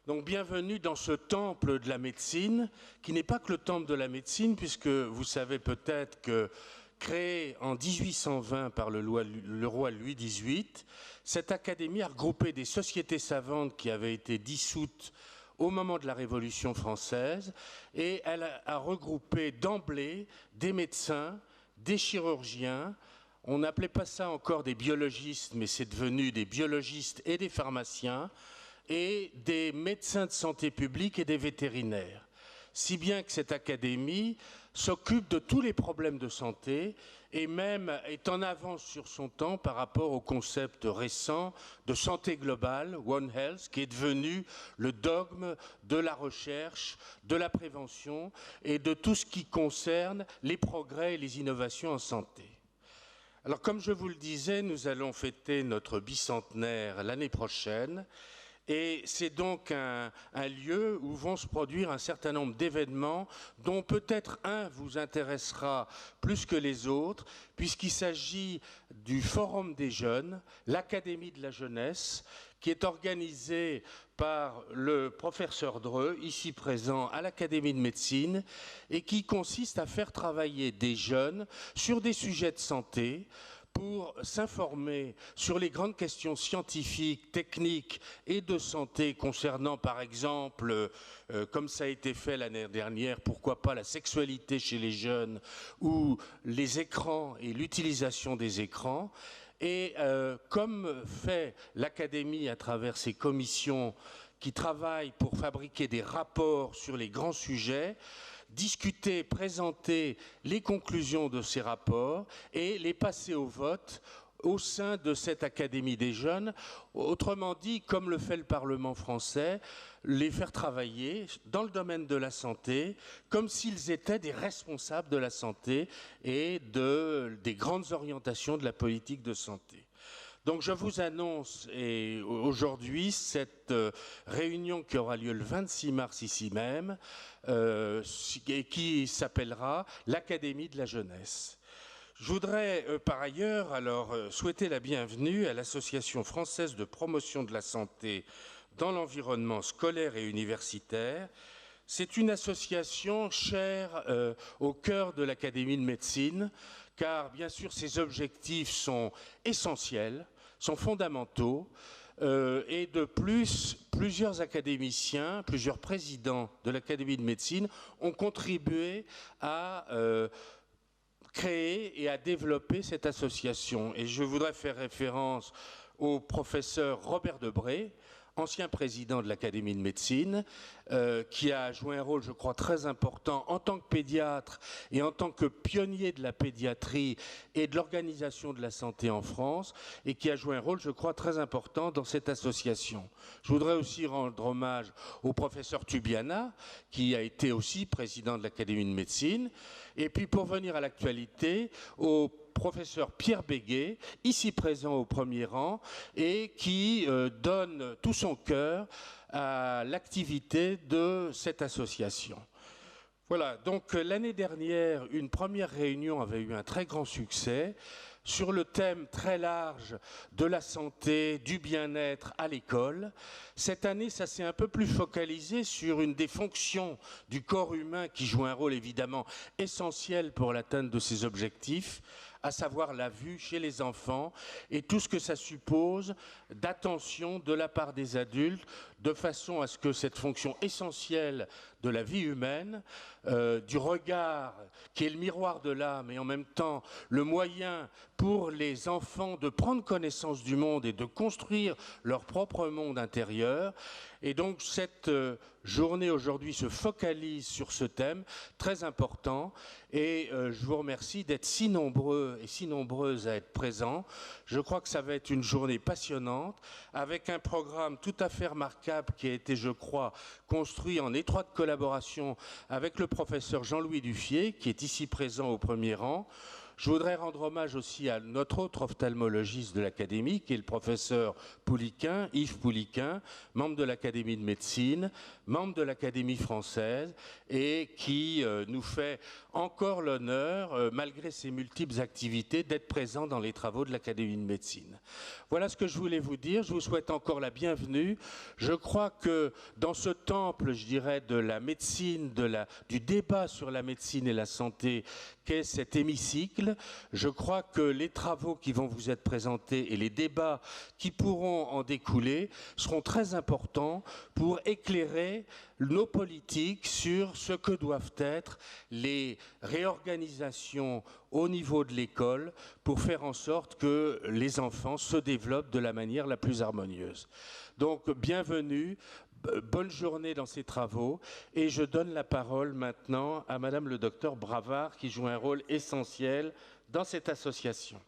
Donc bienvenue dans ce temple de la médecine, qui n'est pas que le temple de la médecine, puisque vous savez peut-être que, créé en 1820 par le roi Louis XVIII, cette académie a regroupé des sociétés savantes qui avaient été dissoutes au moment de la Révolution française, et elle a regroupé d'emblée des médecins, des chirurgiens. On n'appelait pas ça encore des biologistes, mais c'est devenu des biologistes et des pharmaciens, et des médecins de santé publique et des vétérinaires. Si bien que cette académie s'occupe de tous les problèmes de santé et même est en avance sur son temps par rapport au concept récent de santé globale, One Health, qui est devenu le dogme de la recherche, de la prévention et de tout ce qui concerne les progrès et les innovations en santé. Alors, comme je vous le disais, nous allons fêter notre bicentenaire l'année prochaine. Et c'est donc un lieu où vont se produire un certain nombre d'événements dont peut-être un vous intéressera plus que les autres, puisqu'il s'agit du Forum des jeunes, l'Académie de la jeunesse, qui est organisée par le professeur Dreux, ici présent à l'Académie de médecine, et qui consiste à faire travailler des jeunes sur des sujets de santé, pour s'informer sur les grandes questions scientifiques, techniques et de santé concernant, par exemple, comme ça a été fait l'année dernière, pourquoi pas la sexualité chez les jeunes ou les écrans et l'utilisation des écrans. Et comme fait l'Académie à travers ses commissions qui travaillent pour fabriquer des rapports sur les grands sujets, discuter, présenter les conclusions de ces rapports et les passer au vote au sein de cette Académie des jeunes. Autrement dit, comme le fait le Parlement français, les faire travailler dans le domaine de la santé comme s'ils étaient des responsables de la santé et des grandes orientations de la politique de santé. Donc je vous annonce aujourd'hui cette réunion qui aura lieu le 26 mars ici même et qui s'appellera l'Académie de la jeunesse. Je voudrais par ailleurs souhaiter la bienvenue à l'Association française de promotion de la santé dans l'environnement scolaire et universitaire. C'est une association chère au cœur de l'Académie de médecine, car bien sûr ses objectifs sont essentiels, sont fondamentaux, et de plus, plusieurs académiciens, plusieurs présidents de l'Académie de médecine ont contribué à créer et à développer cette association. Et je voudrais faire référence au professeur Robert Debré, ancien président de l'Académie de médecine, qui a joué un rôle, je crois, très important en tant que pédiatre et en tant que pionnier de la pédiatrie et de l'organisation de la santé en France, et qui a joué un rôle, je crois, très important dans cette association. Je voudrais aussi rendre hommage au professeur Tubiana, qui a été aussi président de l'Académie de médecine, et puis pour venir à l'actualité, au professeur Pierre Béguet, ici présent au premier rang, et qui donne tout son cœur à l'activité de cette association. Voilà, donc l'année dernière, une première réunion avait eu un très grand succès sur le thème très large de la santé, du bien-être à l'école. Cette année, ça s'est un peu plus focalisé sur une des fonctions du corps humain qui joue un rôle évidemment essentiel pour l'atteinte de ces objectifs, à savoir la vue chez les enfants et tout ce que ça suppose d'attention de la part des adultes, de façon à ce que cette fonction essentielle de la vie humaine, du regard qui est le miroir de l'âme et en même temps le moyen pour les enfants de prendre connaissance du monde et de construire leur propre monde intérieur. Et donc cette journée aujourd'hui se focalise sur ce thème très important et je vous remercie d'être si nombreux et si nombreuses à être présents. Je crois que ça va être une journée passionnante avec un programme tout à fait remarquable qui a été, je crois, construit en étroite collaboration avec le professeur Jean-Louis Duffier qui est ici présent au premier rang. Je voudrais rendre hommage aussi à notre autre ophtalmologiste de l'Académie, qui est le professeur Pouliquen, Yves Pouliquen, membre de l'Académie de médecine, membre de l'Académie française, et qui nous fait encore l'honneur, malgré ses multiples activités, d'être présent dans les travaux de l'Académie de médecine. Voilà ce que je voulais vous dire. Je vous souhaite encore la bienvenue. Je crois que dans ce temple, je dirais, de la médecine, du débat sur la médecine et la santé, qu'est cet hémicycle, je crois que les travaux qui vont vous être présentés et les débats qui pourront en découler seront très importants pour éclairer nos politiques sur ce que doivent être les réorganisations au niveau de l'école pour faire en sorte que les enfants se développent de la manière la plus harmonieuse. Donc, bienvenue. Bonne journée dans ces travaux et je donne la parole maintenant à Madame le docteur Bravard qui joue un rôle essentiel dans cette association.